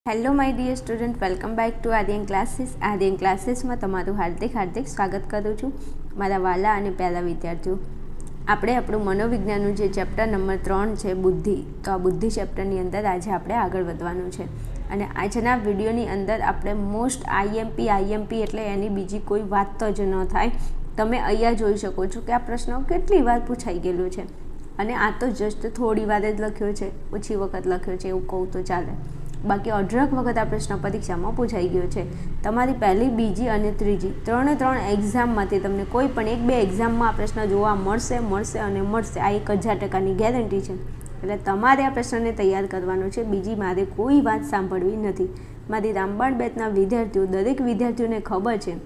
Hello my dear student, welcome back to Aryan classes. Aryan ક્લાસીસમાં તમારું હાર્દિક સ્વાગત કરું છું મારા વાલા અને પહેલા વિદ્યાર્થીઓ. આપણે આપણું મનોવિજ્ઞાનનું જે ચેપ્ટર નંબર 3 છે બુદ્ધિ, તો આ બુદ્ધિ ચેપ્ટરની અંદર આજે આપણે આગળ વધવાનું છે. અને આજના વિડીયોની અંદર આપણે મોસ્ટ આઈએમપી એટલે એની બીજી કોઈ વાત તો જ ન થાય. તમે અહીંયા જોઈ શકો છો કે આ પ્રશ્ન કેટલી વાર પૂછાઈ ગયેલો છે અને આ તો જસ્ટ થોડી વાર જ લખ્યો છે, ઓછી વખત લખ્યો છે એવું કહું તો ચાલે. બાકી અઢળક વખત આ પ્રશ્ન પરીક્ષામાં પૂછાઈ ગયો છે. તમારી પહેલી, બીજી અને ત્રીજી ત્રણ એક્ઝામમાંથી તમને કોઈ પણ 1-2 એક્ઝામમાં આ પ્રશ્ન જોવા મળશે. આ 1000%ની ગેરંટી છે. એટલે તમારે આ પ્રશ્નને તૈયાર કરવાનો છે. બીજી મારે કોઈ વાત સાંભળવી નથી. મારી રામબાણ બેચના વિદ્યાર્થીઓ, દરેક વિદ્યાર્થીઓને ખબર છે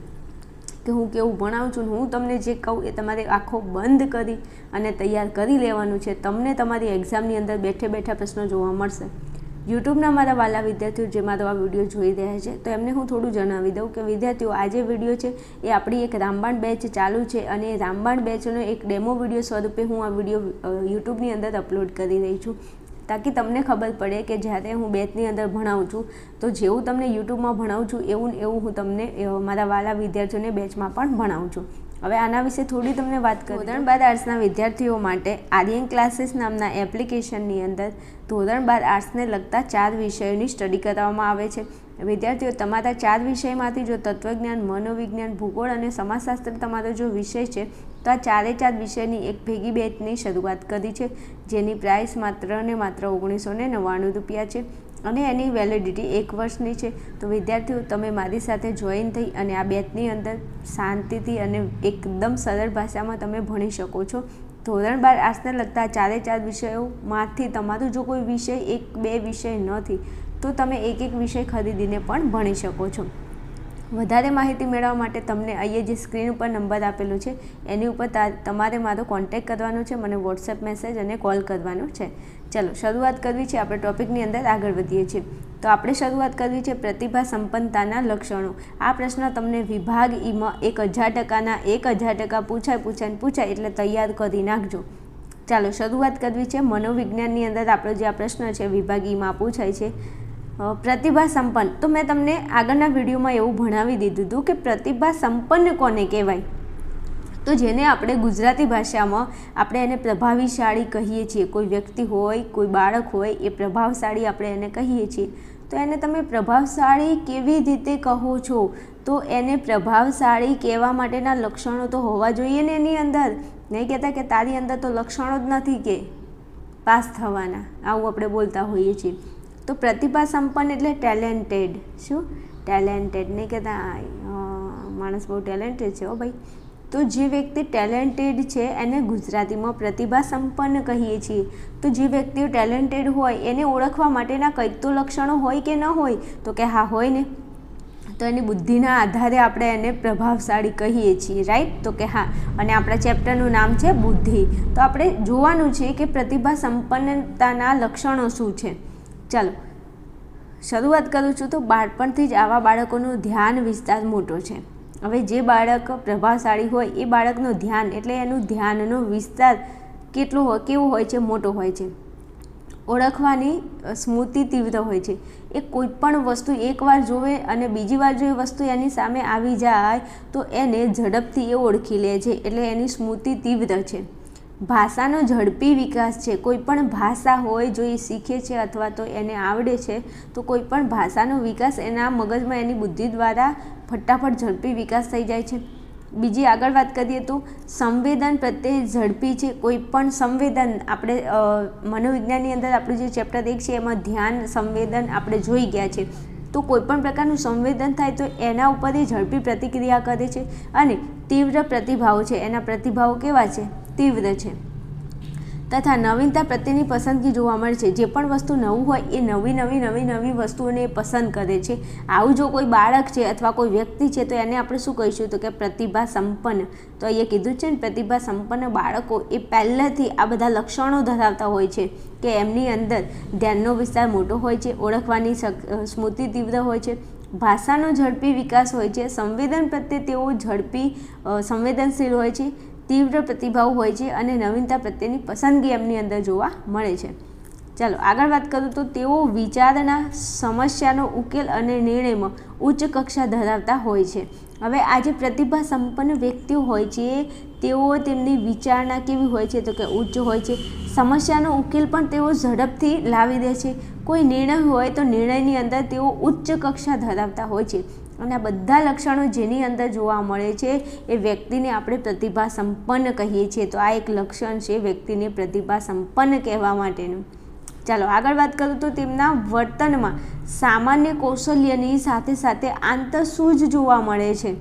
કે હું કેવું ભણાવું છું. હું તમને જે કહું એ તમારે આંખો બંધ કરી અને તૈયાર કરી લેવાનું છે. તમને તમારી એક્ઝામની અંદર બેઠા પ્રશ્નો જોવા મળશે. યુટ્યુબના મારા વાલા વિદ્યાર્થીઓ જે મારો આ વિડીયો જોઈ રહ્યા છે, તો એમને હું થોડું જણાવી દઉં કે વિદ્યાર્થીઓ, આ જે વિડીયો છે એ આપણી એક રામબાણ બેચ ચાલુ છે અને એ રામબાણ બેચનો એક ડેમો વિડીયો સ્વરૂપે હું આ વિડીયો યુટ્યુબની અંદર અપલોડ કરી રહી છું, તાકી તમને ખબર પડે કે જ્યારે હું બેચની અંદર ભણાવું છું તો જેવું તમને યુટ્યુબમાં ભણાવું છું એવું હું તમને મારા વાલા વિદ્યાર્થીઓને બેચમાં પણ ભણાવું છું. હવે આના વિશે થોડી તમને વાત કરું. ધોરણ 12 આર્ટ્સના વિદ્યાર્થીઓ માટે આર્યન ક્લાસીસ નામના એપ્લિકેશનની અંદર ધોરણ 12 આર્ટ્સને લગતા 4 વિષયોની સ્ટડી કરવામાં આવે છે. વિદ્યાર્થીઓ, તમારા 4 વિષયમાંથી જો તત્વજ્ઞાન, મનોવિજ્ઞાન, ભૂગોળ અને સમાજશાસ્ત્ર તમારો જો વિષય છે, તો આ 4 વિષયની એક ભેગી બેચની શરૂઆત કરી છે, જેની પ્રાઇસ માત્ર ને માત્ર 1999 રૂપિયા છે અને એની વેલિડિટી 1 વર્ષની છે. તો વિદ્યાર્થીઓ, તમે મારી સાથે જોઈન થઈ અને આ બેચની અંદર શાંતિથી અને એકદમ સરળ ભાષામાં તમે ભણી શકો છો. ધોરણ 12 આર્ટ્સને લગતા 4 વિષયોમાંથી તમારું જો કોઈ વિષય 1-2 વિષય નથી તો તમે એક વિષય ખરીદીને પણ ભણી શકો છો. વધારે માહિતી મેળવવા માટે તમને અહીંયા જે સ્ક્રીન ઉપર નંબર આપેલો છે એની ઉપર તમારે મારો કોન્ટેક્ટ કરવાનો છે, મને વોટ્સએપ મેસેજ અને કોલ કરવાનો છે. ચલો, શરૂઆત કરવી છે. આપણે ટૉપિકની અંદર આગળ વધીએ છીએ. તો આપણે શરૂઆત કરવી છે પ્રતિભા સંપન્નતાના લક્ષણો. આ પ્રશ્ન તમને વિભાગ ઈમાં 1000%ના 1000% પૂછાય એટલે તૈયાર કરી નાખજો. ચાલો, શરૂઆત કરવી છે. મનોવિજ્ઞાનની અંદર આપણો જે આ પ્રશ્ન છે વિભાગ ઈમાં પૂછાય છે પ્રતિભા સંપન્ન. તો મેં તમને આગળના વિડીયોમાં એવું ભણાવી દીધું હતું કે પ્રતિભા સંપન્ન કોને કહેવાય. તો જેને આપણે ગુજરાતી ભાષામાં આપણે એને પ્રભાવશાળી કહીએ છીએ. કોઈ વ્યક્તિ હોય, કોઈ બાળક હોય, એ પ્રભાવશાળી આપણે એને કહીએ છીએ. તો એને તમે પ્રભાવશાળી કેવી રીતે કહો છો? તો એને પ્રભાવશાળી કહેવા માટેના લક્ષણો તો હોવા જોઈએ ને એની અંદર. નહીં કહેતા કે તારી અંદર તો લક્ષણો જ નથી કે પાસ થવાના, આવું આપણે બોલતા હોઈએ છીએ. તો પ્રતિભા સંપન્ન એટલે ટેલેન્ટેડ. શું? ટેલેન્ટેડ. નહીં કહેતા માણસ બહુ ટેલેન્ટેડ છે હો ભાઈ. તો જે વ્યક્તિ ટેલેન્ટેડ છે એને ગુજરાતીમાં પ્રતિભા સંપન્ન કહીએ છીએ. તો જે વ્યક્તિઓ ટેલેન્ટેડ હોય એને ઓળખવા માટેના કંઈક તો લક્ષણો હોય કે ન હોય? તો કે હા, હોય ને. તો એની બુદ્ધિના આધારે આપણે એને પ્રભાવશાળી કહીએ છીએ, રાઈટ? તો કે હા. અને આપણા ચેપ્ટરનું નામ છે બુદ્ધિ. તો આપણે જોવાનું છે કે પ્રતિભા સંપન્નતાના લક્ષણો શું છે. ચાલો, શરૂઆત કરું છું. તો બાળપણથી જ આવા બાળકોનું ધ્યાન વિસ્તાર મોટો છે. હવે જે બાળક પ્રભાવશાળી હોય એ બાળકનું ધ્યાન એટલે એનું ધ્યાનનો વિસ્તાર કેવો હોય છે? મોટો હોય છે. ઓળખવાની સ્મૃતિ તીવ્ર હોય છે. એ કોઈ પણ વસ્તુ એકવાર જોવે અને બીજી વાર જો એ વસ્તુ એની સામે આવી જાય તો એને ઝડપથી એ ઓળખી લે છે, એટલે એની સ્મૃતિ તીવ્ર છે. ભાષાનો ઝડપી વિકાસ છે. કોઈ પણ ભાષા હોય જો એ શીખે છે અથવા તો એને આવડે છે તો કોઈ પણ ભાષાનો વિકાસ એના મગજમાં એની બુદ્ધિ દ્વારા ફટાફટ ઝડપી વિકાસ થઈ જાય છે. બીજી આગળ વાત કરીએ તો સંવેદન પ્રત્યે ઝડપી છે. કોઈ પણ સંવેદન આપણે મનોવિજ્ઞાનની અંદર આપણું જે ચેપ્ટર 1 છે એમાં ધ્યાન સંવેદન આપણે જોઈ ગયા છે. તો કોઈ પણ પ્રકારનું સંવેદન થાય તો એના ઉપર એ ઝડપી પ્રતિક્રિયા કરે છે. અને તીવ્ર પ્રતિભાવ છે. એના પ્રતિભાવો કેવા છે? તીવ્ર છે. તથા નવીનતા પ્રત્યેની પસંદગી જોવા મળે છે. જે પણ વસ્તુ નવું હોય એ નવી વસ્તુઓને પસંદ કરે છે. આવું જો કોઈ બાળક છે અથવા કોઈ વ્યક્તિ છે તો એને આપણે શું કહીશું? તો કે પ્રતિભા સંપન્ન. તો અહીંયા કીધું છે ને, પ્રતિભા સંપન્ન બાળકો એ પહેલેથી આ બધા લક્ષણો ધરાવતા હોય છે કે એમની અંદર ધ્યાનનો વિસ્તાર મોટો હોય છે, ઓળખવાની સ્મૃતિ તીવ્ર હોય છે, ભાષાનો ઝડપી વિકાસ હોય છે, સંવેદન પ્રત્યે તેઓ ઝડપી સંવેદનશીલ હોય છે, તીવ્ર પ્રતિભાવ હોય છે અને નવીનતા પ્રત્યેની પસંદગી એમની અંદર જોવા મળે છે. ચાલો આગળ વાત કરું તો તેઓ વિચારના, સમસ્યાનો ઉકેલ અને નિર્ણયમાં ઉચ્ચ કક્ષા ધરાવતા હોય છે. હવે આ જે પ્રતિભા સંપન્ન વ્યક્તિઓ હોય છે તેઓ તેમની વિચારણા કેવી હોય છે તો કે ઉચ્ચ હોય છે. સમસ્યાનો ઉકેલ પણ તેઓ ઝડપથી લાવી દે છે. કોઈ નિર્ણય હોય તો નિર્ણયની અંદર તેઓ ઉચ્ચ કક્ષા ધરાવતા હોય છે. અને આ બધા લક્ષણો જેની અંદર જોવા મળે છે એ વ્યક્તિને આપણે પ્રતિભા સંપન્ન કહીએ છીએ. તો આ એક લક્ષણ છે વ્યક્તિને પ્રતિભા સંપન્ન કહેવા માટેનું. ચાલો આગળ વાત કરું તો તેમના વર્તનમાં સામાન્ય કૌશલ્યની સાથે સાથે આંતરસૂઝ જોવા મળે છે.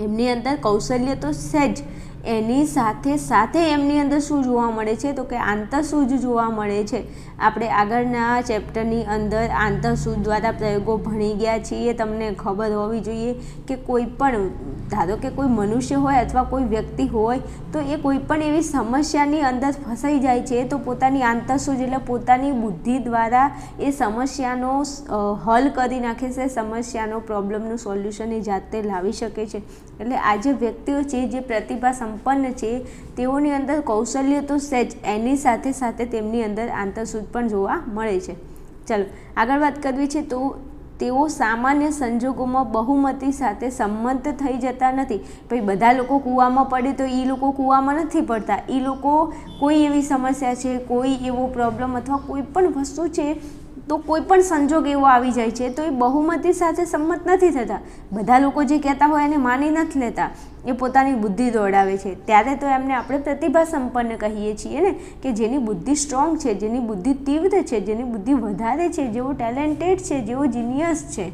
એમની અંદર કૌશલ્ય તો છે જ, એની સાથે સાથે એમની અંદર શું જોવા મળે છે તો કે આંતરસૂઝ જોવા મળે છે. આપણે આગળના ચેપ્ટરની અંદર આંતરસૂઝ દ્વારા પ્રયોગો ભણી ગયા છીએ. તમને ખબર હોવી જોઈએ કે કોઈ પણ, ધારો કે કોઈ મનુષ્ય હોય અથવા કોઈ વ્યક્તિ હોય તો એ કોઈ પણ એવી સમસ્યાની અંદર ફસાઈ જાય છે તો પોતાની આંતરસૂઝ એટલે પોતાની બુદ્ધિ દ્વારા એ સમસ્યાનો હલ કરી નાખે છે, સમસ્યાનો પ્રોબ્લેમનું સોલ્યુશન એ જાતે લાવી શકે છે. એટલે આ જે વ્યક્તિઓ છે જે પ્રતિભા સંપન્ન છે તેઓની અંદર કૌશલ્ય તો છે જ, એની સાથે સાથે તેમની અંદર આંતરસૂઝ પણ જોવા મળે છે. ચાલો આગળ વાત કરવી છે તો તેઓ સામાન્ય સંજોગોમાં બહુમતી સાથે સંમત થઈ જતા નથી. ભાઈ બધા લોકો કૂવામાં પડે તો એ લોકો કૂવામાં નથી પડતા. એ લોકો કોઈ એવી સમસ્યા છે, કોઈ એવો પ્રોબ્લેમ અથવા કોઈ પણ વસ્તુ છે તો કોઈ પણ સંજોગ એવો આવી જાય છે તો એ બહુમતી સાથે સંમત નથી થતા. બધા લોકો જે કહેતા હોય એને માની નથી લેતા, એ પોતાની બુદ્ધિ દોડાવે છે. ત્યારે તો એમને આપણે પ્રતિભા સંપન્ન કહીએ છીએ ને, કે જેની બુદ્ધિ સ્ટ્રોંગ છે, જેની બુદ્ધિ તીવ્ર છે, જેની બુદ્ધિ વધારે છે, જેવો ટેલેન્ટેડ છે, જેવો જીનિયસ છે.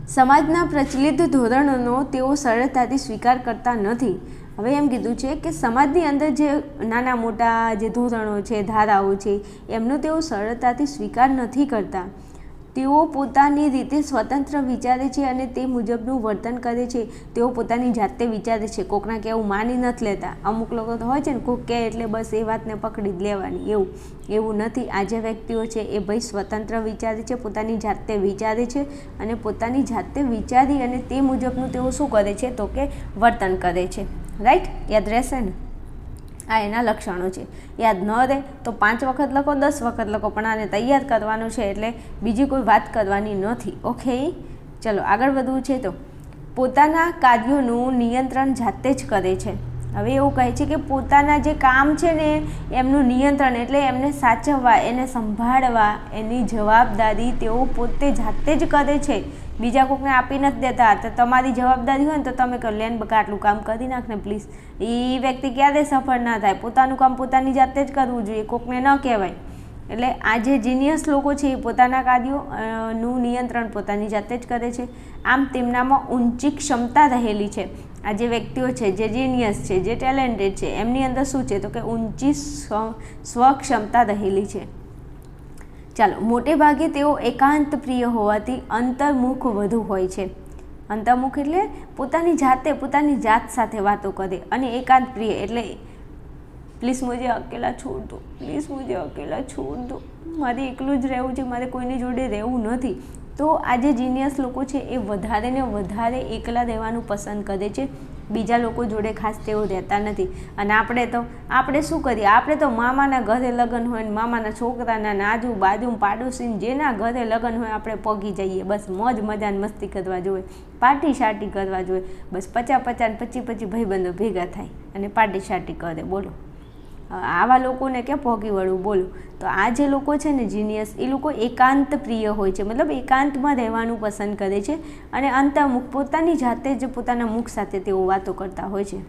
સમાજના પ્રચલિત ધોરણોનો તેઓ સરળતાથી સ્વીકાર કરતા નથી. હવે એમ કીધું છે કે સમાજની અંદર જે નાના મોટા જે ધોરણો છે, ધારાઓ છે, એમનો તેઓ સરળતાથી સ્વીકાર નથી કરતા. તેઓ પોતાની રીતે સ્વતંત્ર વિચારે છે અને તે મુજબનું વર્તન કરે છે. તેઓ પોતાની જાતે વિચારે છે, કોકના કહેવું માની નથી લેતા. અમુક લોકો તો હોય છે ને, કોક કહે એટલે બસ એ વાતને પકડી જ લેવાની, એવું નથી. આ જે વ્યક્તિઓ છે એ ભાઈ સ્વતંત્ર વિચારે છે, પોતાની જાતે વિચારે છે અને પોતાની જાતે વિચારી અને તે મુજબનું તેઓ શું કરે છે તો કે વર્તન કરે છે. રાઈટ, યાદ રહેશે ને? આ એના લક્ષણો છે. યાદ ન રહે તો 5 વખત લખો, 10 વખત લખો, પણ આને તૈયાર કરવાનું છે એટલે બીજી કોઈ વાત કરવાની નથી. ઓકે, ચલો આગળ વધવું છે તો પોતાના કાર્યોનું નિયંત્રણ જાતે જ કરે છે. હવે એવું કહે છે કે પોતાના જે કામ છે ને એમનું નિયંત્રણ એટલે એમને સાચવવા, એને સંભાળવા, એની જવાબદારી તેઓ પોતે જાતે જ કરે છે. બીજા કોઈને આપી નથી દેતા. તો તમારી જવાબદારી હોય ને તો તમે કહો લેન બકા આટલું કામ કરી નાખ ને પ્લીઝ. એ વ્યક્તિ ક્યારેય સફળ ના થાય. પોતાનું કામ પોતાની જાતે જ કરવું જોઈએ, કોકને ન કહેવાય. એટલે આ જે જીનિયસ લોકો છે એ પોતાના કાર્યોનું નિયંત્રણ પોતાની જાતે જ કરે છે. આમ તેમનામાં ઊંચી ક્ષમતા રહેલી છે. આ જે વ્યક્તિઓ છે, જે જીનિયસ છે, જે ટેલેન્ટેડ છે, એમની અંદર શું છે તો કે ઊંચી સ્વક્ષમતા રહેલી છે. ચાલો, મોટે ભાગે તેઓ એકાંત પ્રિય હોવાથી અંતર્મુખ વધુ હોય છે. અંતર્મુખ એટલે પોતાની જાતે, પોતાની જાત સાથે વાતો કરે. અને એકાંત પ્રિય એટલે પ્લીઝ મુझे અકેલા છોડ દો, પ્લીઝ મુझे અકેલા છોડ દો, મારે એકલું જ રહેવું છે, મારે કોઈની જોડે રહેવું નથી. તો આ જે જીનિયસ લોકો છે એ વધારે ને વધારે એકલા રહેવાનું પસંદ કરે છે. બીજા લોકો જોડે ખાસ તેઓ રહેતા નથી. અને આપણે શું કરીએ? આપણે તો મામાના ઘરે લગ્ન હોય ને મામાના છોકરાના આજુબાજુ પાડોશી જેના ઘરે લગ્ન હોય આપણે પગી જઈએ. બસ મોજ મજા મસ્તી કરવા જોઈએ, પાર્ટી શાર્ટી કરવા જોઈએ. બસ 50 ને 25 ભાઈબંધો ભેગા થાય અને પાર્ટી શાર્ટી કરે. બોલો, આવા લોકોને ક્યાં પહોંચી વળવું? બોલો. તો આ જે લોકો છે ને જીનિયસ, એ લોકો એકાંત પ્રિય હોય છે, મતલબ એકાંતમાં રહેવાનું પસંદ કરે છે. અને અંતર્મુખ, પોતાની જાતે જ પોતાના મુખ સાથે તેઓ વાતો કરતા હોય છે.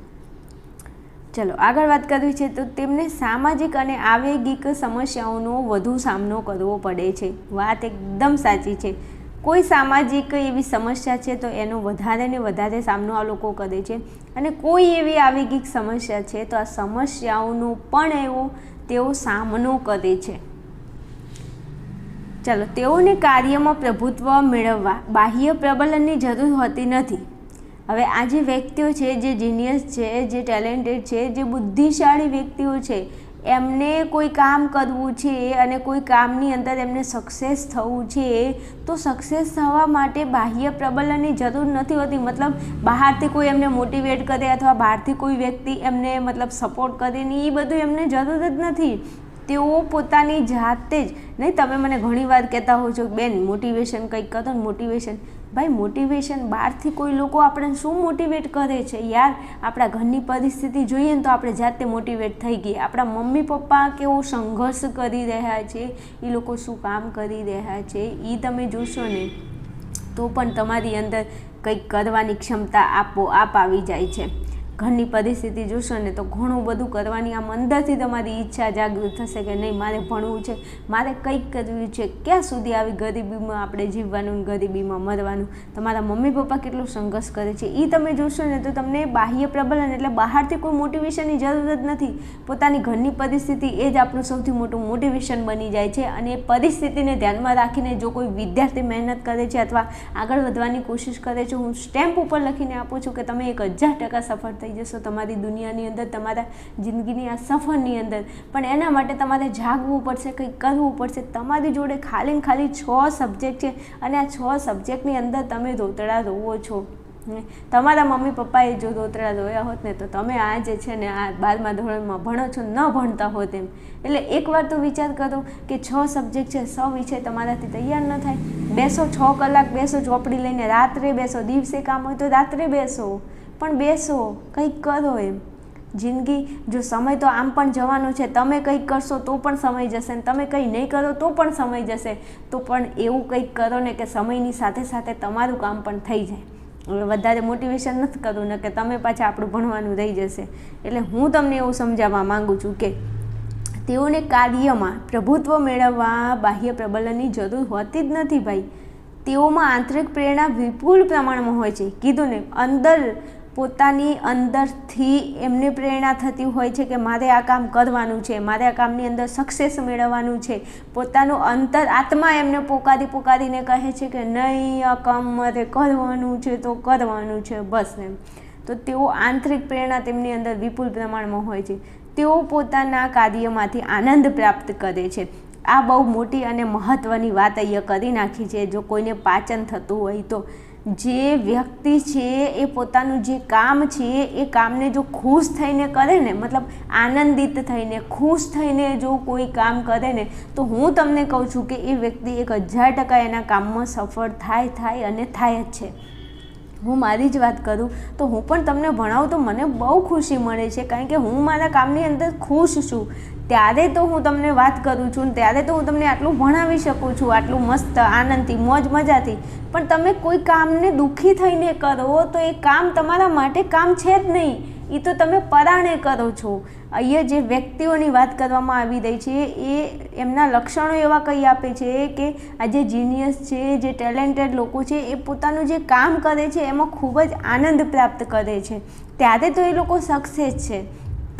ચલો આગળ વાત કરવી છે તો તેમને સામાજિક અને આવેગિક સમસ્યાઓનો વધુ સામનો કરવો પડે છે. વાત એકદમ સાચી છે. કોઈ સામાજિક એવી સમસ્યા છે તો એનો વધારે ને વધારે સામનો આ લોકો કરે છે. અને કોઈ એવી આવેગિક સમસ્યા છે તો આ સમસ્યાઓનો પણ તેઓ સામનો કરે છે. ચાલો, તેઓને કાર્યમાં પ્રભુત્વ મેળવવા બાહ્ય પ્રબલનની જરૂર હોતી નથી. હવે આ જે વ્યક્તિઓ છે, જે જીનિયસ છે, જે ટેલેન્ટેડ છે, જે બુદ્ધિશાળી વ્યક્તિઓ છે, એમને કોઈ કામ કરવું છે અને કોઈ કામની અંદર એમને સક્સેસ થવું છે તો સક્સેસ થવા માટે બાહ્ય પ્રબલનની જરૂર નથી હોતી. મતલબ બહારથી કોઈ એમને મોટિવેટ કરે અથવા બહારથી કોઈ વ્યક્તિ એમને મતલબ સપોર્ટ કરે ને એ બધું એમને જરૂર જ નથી. તેઓ પોતાની જાતે જ નહીં. તમે મને ઘણીવાર કહેતા હો છો બેન મોટિવેશન કંઈક કરો ને મોટિવેશન. ભાઈ મોટિવેશન બહારથી કોઈ લોકો આપણે શું મોટિવેટ કરે છે યાર? આપણા ઘરની પરિસ્થિતિ જોઈએ ને તો આપણે જાતે મોટિવેટ થઈ ગઈએ. આપણા મમ્મી પપ્પા કેવો સંઘર્ષ કરી રહ્યા છે, એ લોકો શું કામ કરી રહ્યા છે એ તમે જોશો ને તો પણ તમારી અંદર કંઈક કરવાની ક્ષમતા આપોઆપ આવી જાય છે. ઘરની પરિસ્થિતિ જોશો ને તો ઘણું બધું કરવાની આમ અંદરથી તમારી ઈચ્છા જાગૃત થશે કે નહીં મારે ભણવું છે, મારે કંઈક કરવું છે. ક્યાં સુધી આવી ગરીબીમાં આપણે જીવવાનું, ગરીબીમાં મરવાનું? તમારા મમ્મી પપ્પા કેટલો સંઘર્ષ કરે છે એ તમે જોશો ને તો તમને બાહ્ય પ્રબલન એટલે બહારથી કોઈ મોટિવેશનની જરૂર જ નથી. પોતાની ઘરની પરિસ્થિતિ એ જ આપણું સૌથી મોટું મોટિવેશન બની જાય છે. અને એ પરિસ્થિતિને ધ્યાનમાં રાખીને જો કોઈ વિદ્યાર્થી મહેનત કરે છે અથવા આગળ વધવાની કોશિશ કરે છે, હું સ્ટેમ્પ ઉપર લખીને આપું છું કે તમે 1000% સફળ થઈ જશો તમારી દુનિયાની અંદર, તમારા જિંદગીની આ સફરની અંદર. પણ એના માટે તમારે જાગવું પડશે, કંઈક કરવું પડશે. તમારી જોડે ખાલી ને ખાલી 6 સબ્જેક્ટ છે અને આ 6 સબ્જેક્ટની અંદર તમે રોતડા રોવો છો. તમારા મમ્મી પપ્પાએ જો રોતડા રોયા હોત ને તો તમે આ જે છે ને આ 12મા ધોરણમાં ભણો છો ન ભણતા હોત એમ. એટલે એકવાર તો વિચાર કરો કે 6 સબ્જેક્ટ છે, 100 વિષય તમારાથી તૈયાર ન થાય. બેસો 6 કલાક બેસો ચોપડી લઈને, રાત્રે બેસો, દિવસે કામ હોય તો રાત્રે બેસો, પણ બેસો, કંઈક કરો એમ. જિંદગી જો સમય તો આમ પણ જવાનો છે. તમે કંઈક કરશો તો પણ સમય જશે ને તમે કંઈ નહીં કરો તો પણ સમય જશે. તો પણ એવું કંઈક કરો ને કે સમયની સાથે સાથે તમારું કામ પણ થઈ જાય. હવે વધારે મોટિવેશન નથી કરવું ને કે તમે પાછા આપણું ભણવાનું રહી જશે. એટલે હું તમને એવું સમજાવવા માગું છું કે તેઓને કાર્યમાં પ્રભુત્વ મેળવવા બાહ્ય પ્રબલનની જરૂર હોતી જ નથી ભાઈ. તેઓમાં આંતરિક પ્રેરણા વિપુલ પ્રમાણમાં હોય છે. કીધું ને અંદર પોતાની અંદરથી એમને પ્રેરણા થતી હોય છે કે મારે આ કામ કરવાનું છે, મારે આ કામની અંદર સક્સેસ મેળવવાનું છે. પોતાનું અંતર આત્મા એમને પોકારીને કહે છે કે નહીં આ કામ મારે કરવાનું છે તો કરવાનું છે બસ એમ. તો તેઓ આંતરિક પ્રેરણા તેમની અંદર વિપુલ પ્રમાણમાં હોય છે. તેઓ પોતાના કાર્યમાંથી આનંદ પ્રાપ્ત કરે છે. આ બહુ મોટી અને મહત્ત્વની વાત અહીંયા કરી નાખી છે. જો કોઈને પાચન થતું હોય તો જે વ્યક્તિ છે એ પોતાનું જે કામ છે એ કામને જો ખુશ થઈને કરે ને, મતલબ આનંદિત થઈને ખુશ થઈને જો કોઈ કામ કરે ને તો હું તમને કહું છું કે એ વ્યક્તિ 1000% એના કામમાં સફળ થાય અને થાય જ છે. હું મારી જ વાત કરું તો હું પણ તમને ભણાવું તો મને બહુ ખુશી મળે છે, કારણ કે હું મારા કામની અંદર ખુશ છું. ત્યારે તો હું તમને વાત કરું છું ને ત્યારે તો હું તમને આટલું ભણાવી શકું છું, આટલું મસ્ત આનંદથી મોજ મજાથી. પણ તમે કોઈ કામને દુઃખી થઈને કરો તો એ કામ તમારા માટે કામ છે જ નહીં. એ તો તમે પરાણે કરો છો. અહીંયા જે વ્યક્તિઓની વાત કરવામાં આવી રહી છે એ એમના લક્ષણો એવા કહી આપે છે કે આ જે જીનિયસ છે, જે ટેલેન્ટેડ લોકો છે એ પોતાનું જે કામ કરે છે એમાં ખૂબ જ આનંદ પ્રાપ્ત કરે છે. ત્યારે તો એ લોકો સક્સેસ છે.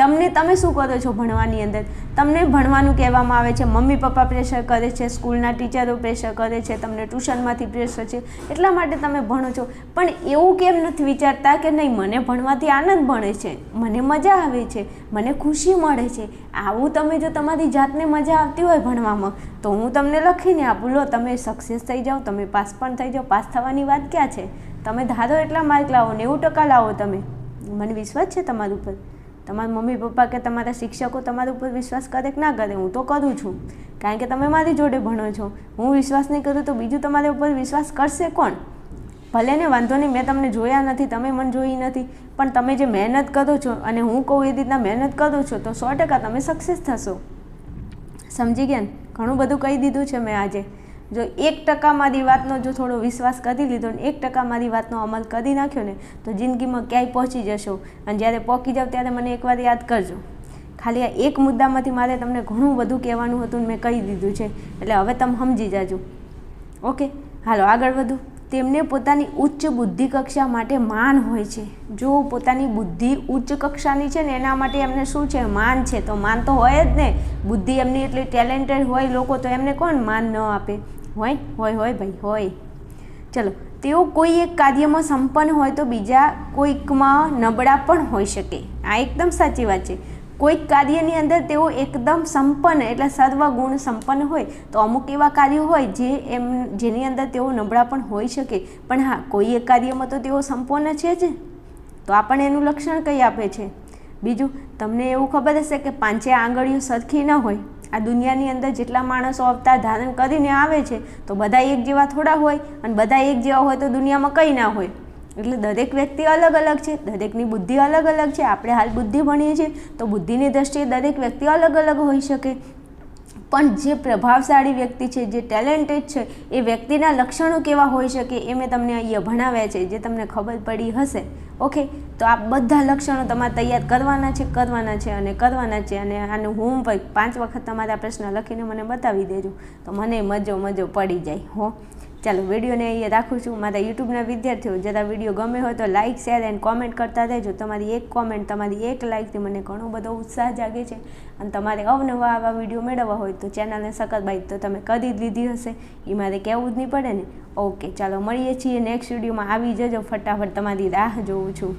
તમે શું કરો છો ભણવાની અંદર? તમને ભણવાનું કહેવામાં આવે છે, મમ્મી પપ્પા પ્રેશર કરે છે, સ્કૂલના ટીચરો પ્રેશર કરે છે, તમને ટ્યુશનમાંથી પ્રેશર છે, એટલા માટે તમે ભણો છો. પણ એવું કેમ નથી વિચારતા કે નહીં મને ભણવાથી આનંદ મળે છે, મને મજા આવે છે, મને ખુશી મળે છે? આવું તમે જો તમારી જાતને મજા આવતી હોય ભણવામાં તો હું તમને લખીને આપું, લો તમે સક્સેસ થઈ જાઓ, તમે પાસ પણ થઈ જાઓ. પાસ થવાની વાત ક્યાં છે? તમે ધારો એટલા માર્ક લાવો, 90% લાવો તમે. મને વિશ્વાસ છે તમારા ઉપર. તમારા મમ્મી પપ્પા કે તમારા શિક્ષકો તમારા ઉપર વિશ્વાસ કરે કે ના કરે? હું તો કરું છું, કારણ કે તમે મારી જોડે ભણો છો. હું વિશ્વાસ નહીં કરું તો બીજું તમારા ઉપર વિશ્વાસ કરશે કોણ? ભલે ને વાંધો નહીં, મેં તમને જોયા નથી, તમે મને જોઈ નથી, પણ તમે જે મહેનત કરો છો અને હું કહું એ રીતના મહેનત કરો છો તો 100% તમે સક્સેસ થશો. સમજી ગયા ને? ઘણું બધું કહી દીધું છે મેં આજે. જો 1% મારી વાતનો જો થોડો વિશ્વાસ કરી લીધો ને 1% મારી વાતનો અમલ કરી નાખ્યો ને તો જિંદગીમાં ક્યાંય પહોંચી જશો. અને જ્યારે પહોંચી જાવ ત્યારે મને એકવાર યાદ કરજો. ખાલી આ એક મુદ્દામાંથી મારે તમને ઘણું બધું કહેવાનું હતું ને મેં કહી દીધું છે, એટલે હવે તમે સમજી જાજો. ઓકે, હાલો આગળ વધું. તેમને પોતાની ઉચ્ચ બુદ્ધિ કક્ષા માટે માન હોય છે. જો પોતાની બુદ્ધિ ઉચ્ચ કક્ષાની છે ને એના માટે એમને શું છે? માન છે. તો માન તો હોય જ ને. બુદ્ધિ એમની એટલી ટેલેન્ટેડ હોય લોકો તો એમને કોણ માન ન આપે? હોય ભાઈ હોય. ચલો, તેઓ કોઈ એક કાર્યમાં સંપન્ન હોય તો બીજા કોઈકમાં નબળા પણ હોઈ શકે. આ એકદમ સાચી વાત છે. કોઈક કાર્યની અંદર તેઓ એકદમ સંપન્ન એટલે સર્વગુણ સંપન્ન હોય તો અમુક એવા કાર્યો હોય જેની અંદર તેઓ નબળા પણ હોઈ શકે. પણ હા, કોઈ એક કાર્યમાં તો તેઓ સંપન્ન છે જ. તો આપણને એનું લક્ષણ કઈ આપે છે? બીજું, તમને એવું ખબર હશે કે 5 આંગળીઓ સરખી ન હોય આ દુનિયાની અંદર જેટલા માણસો અવતાર ધારણ કરીને આવે છે તો બધા એક જેવા થોડા હોય, અને બધા એક જેવા હોય તો દુનિયામાં કંઈ ના હોય. એટલે દરેક વ્યક્તિ અલગ અલગ છે, દરેકની બુદ્ધિ અલગ અલગ છે. આપણે હાલ બુદ્ધિ ભણીએ છીએ તો બુદ્ધિની દ્રષ્ટિએ દરેક વ્યક્તિ અલગ અલગ હોઈ શકે. પણ જે પ્રભાવશાળી વ્યક્તિ છે, જે ટેલેન્ટેડ છે, એ વ્યક્તિના લક્ષણો કેવા હોઈ શકે એ મેં તમને અહીંયા ભણાવ્યા છે, જે તમને ખબર પડી હશે. ઓકે, તો આ બધા લક્ષણો તમારે તૈયાર કરવાના છે. અને આનું હોમવર્ક 5 વખત તમારા પ્રશ્ન લખીને મને બતાવી દેજો, તો મને મજો પડી જાય. હો, ચાલો વિડીયોને અહીંયા રાખું છું. મારા યુટ્યુબના વિદ્યાર્થીઓ, જરા વિડીયો ગમે હોય તો લાઇક, શેર એન્ડ કોમેન્ટ કરતા રહેજો. તમારી એક કોમેન્ટ, તમારી એક લાઇકથી મને ઘણો બધો ઉત્સાહ જાગે છે. અને તમારે અવનવા આવા વિડીયો મેળવવા હોય તો ચેનલને સબસ્ક્રાઇબ તો તમે કરી જ લીધી હશે, એ મારે કહેવું જ નહીં પડે ને. ઓકે, ચાલો મળીએ છીએ નેક્સ્ટ વિડીયોમાં. આવી જજો ફટાફટ, તમારી રાહ જોઉં છું.